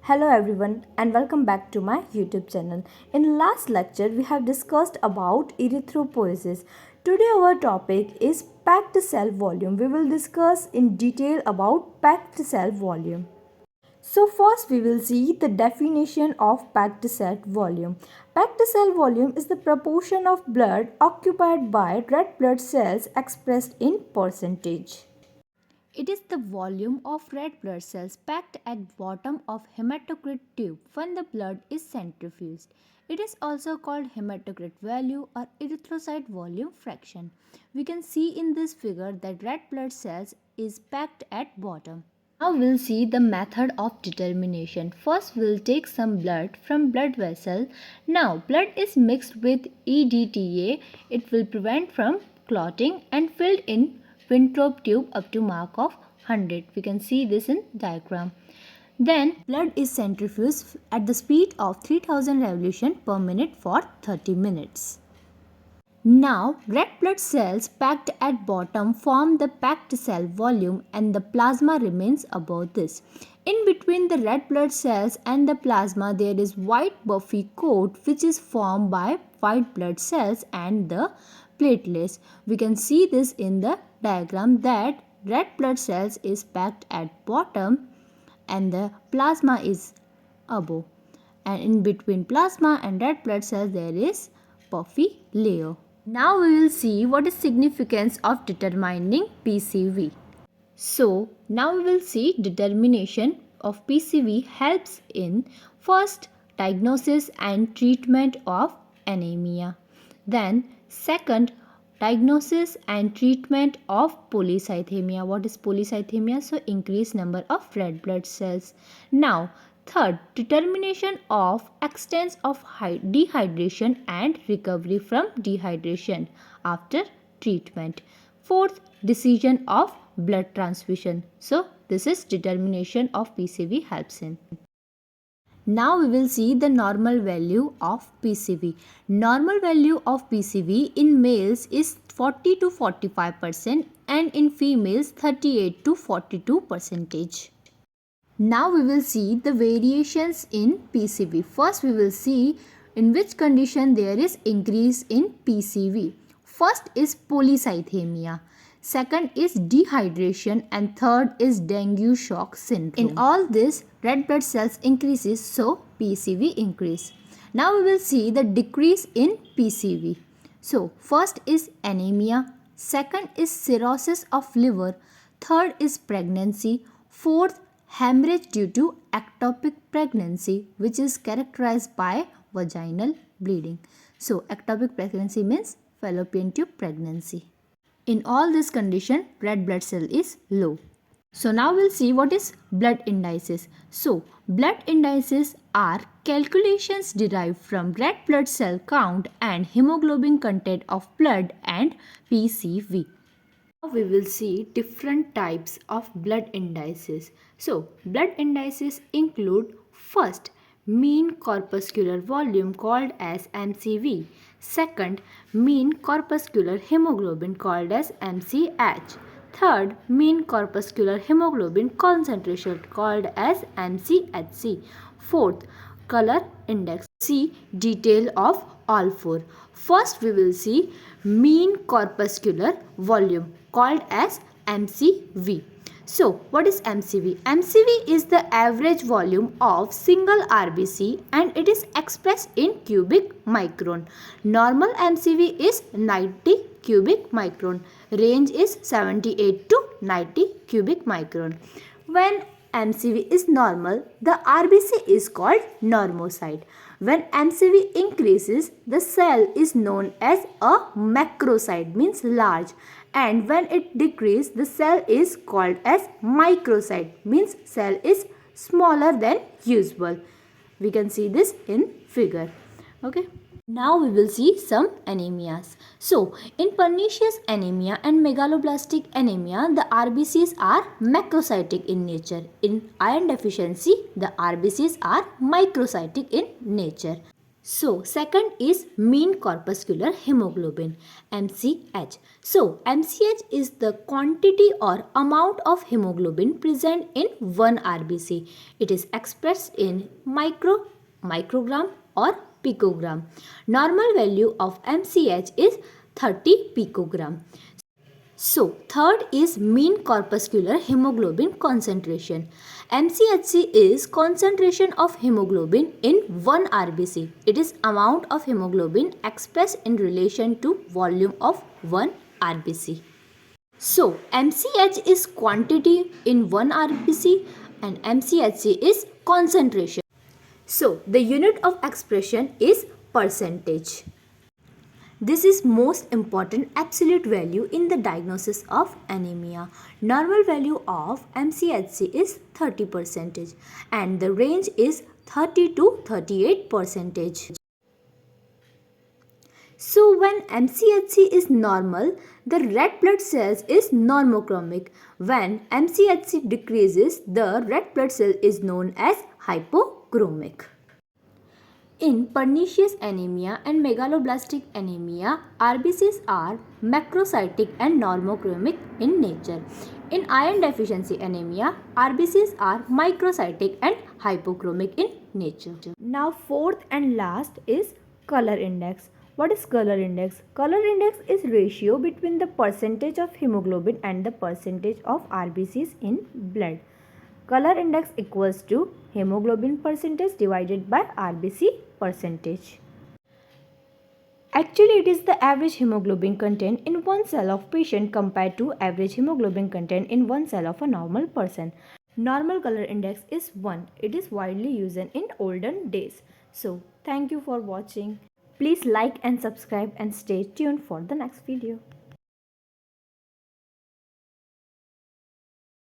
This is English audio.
Hello everyone and welcome back to my YouTube channel. In last lecture we have discussed about erythropoiesis. Today our topic is packed cell volume. We will discuss in detail about packed cell volume. So first we will see the definition of packed cell volume. Packed cell volume is the proportion of blood occupied by red blood cells expressed in percentage. It is the volume of red blood cells packed at bottom of hematocrit tube when the blood is centrifuged. It is also called hematocrit value or erythrocyte volume fraction. We can see in this figure that red blood cells is packed at bottom. Now we'll see the method of determination. First we'll take some blood from blood vessel. Now blood is mixed with EDTA. It will prevent from clotting and filled in Winthrop tube up to mark of 100. We can see this in diagram. Then blood is centrifuged at the speed of 3000 revolution per minute for 30 minutes. Now red blood cells packed at bottom form the packed cell volume and the plasma remains above this. In between the red blood cells and the plasma there is white buffy coat which is formed by white blood cells and the platelets. We can see this in the diagram that red blood cells is packed at bottom and the plasma is above, and in between plasma and red blood cells there is puffy layer. Now we will see what is significance of determining PCV. So now we will see determination of PCV helps in first diagnosis and treatment of anemia. Then second, diagnosis and treatment of polycythemia. What is polycythemia? So increased number of red blood cells. Now third, determination of extent of dehydration and recovery from dehydration after treatment. Fourth, decision of blood transfusion. So this is determination of PCV helps in. Now we will see the normal value of PCV. Normal value of PCV in males is 40 to 45% and in females 38 to 42%. Now we will see the variations in PCV. First we will see in which condition there is increase in PCV. First is polycythemia. Second is dehydration and third is dengue shock syndrome. In all this red blood cells increases, so PCV increase. Now we will see the decrease in PCV. So first is anemia, second is cirrhosis of liver, third is pregnancy, fourth hemorrhage due to ectopic pregnancy which is characterized by vaginal bleeding. So ectopic pregnancy means fallopian tube pregnancy. In all this condition, red blood cell is low. So now we'll see what is blood indices. So blood indices are calculations derived from red blood cell count and hemoglobin content of blood and PCV. Now we will see different types of blood indices. So blood indices include first, mean corpuscular volume called as MCV. Second, mean corpuscular hemoglobin called as MCH. Third, mean corpuscular hemoglobin concentration called as MCHC. Fourth, color index. See detail of all four. First we will see mean corpuscular volume called as MCV. So what is MCV? MCV is the average volume of single RBC and it is expressed in cubic micron. Normal MCV is 90 cubic micron. Range is 78 to 90 cubic micron. When MCV is normal, the RBC is called normocyte. When MCV increases, the cell is known as a macrocyte, means large, and when it decreases, the cell is called as microcyte, means cell is smaller than usual. We can see this in figure. Okay. Now we will see some anemias. So in pernicious anemia and megaloblastic anemia, the RBCs are macrocytic in nature. In iron deficiency, the RBCs are microcytic in nature. So, second is mean corpuscular hemoglobin, MCH. So, MCH is the quantity or amount of hemoglobin present in 1 RBC. It is expressed in microgram or picogram. Normal value of MCH is 30 picogram. So, third is mean corpuscular hemoglobin concentration. MCHC is concentration of hemoglobin in 1 RBC. It is amount of hemoglobin expressed in relation to volume of 1 RBC. So, MCH is quantity in 1 RBC and MCHC is concentration. So, the unit of expression is percentage. This is most important absolute value in the diagnosis of anemia. Normal value of MCHC is 30% and the range is 30 to 38%. So when MCHC is normal, the red blood cells is normochromic. When MCHC decreases, the red blood cell is known as hypochromic. In pernicious anemia and megaloblastic anemia, RBCs are macrocytic and normochromic in nature. In iron deficiency anemia, RBCs are microcytic and hypochromic in nature. Now fourth and last is color index. What is color index? Color index is ratio between the percentage of hemoglobin and the percentage of RBCs in blood. Color index equals to hemoglobin percentage divided by RBC percentage. Actually, it is the average hemoglobin content in one cell of patient compared to average hemoglobin content in one cell of a normal person. Normal color index is 1. It is widely used in olden days. So, thank you for watching. Please like and subscribe and stay tuned for the next video.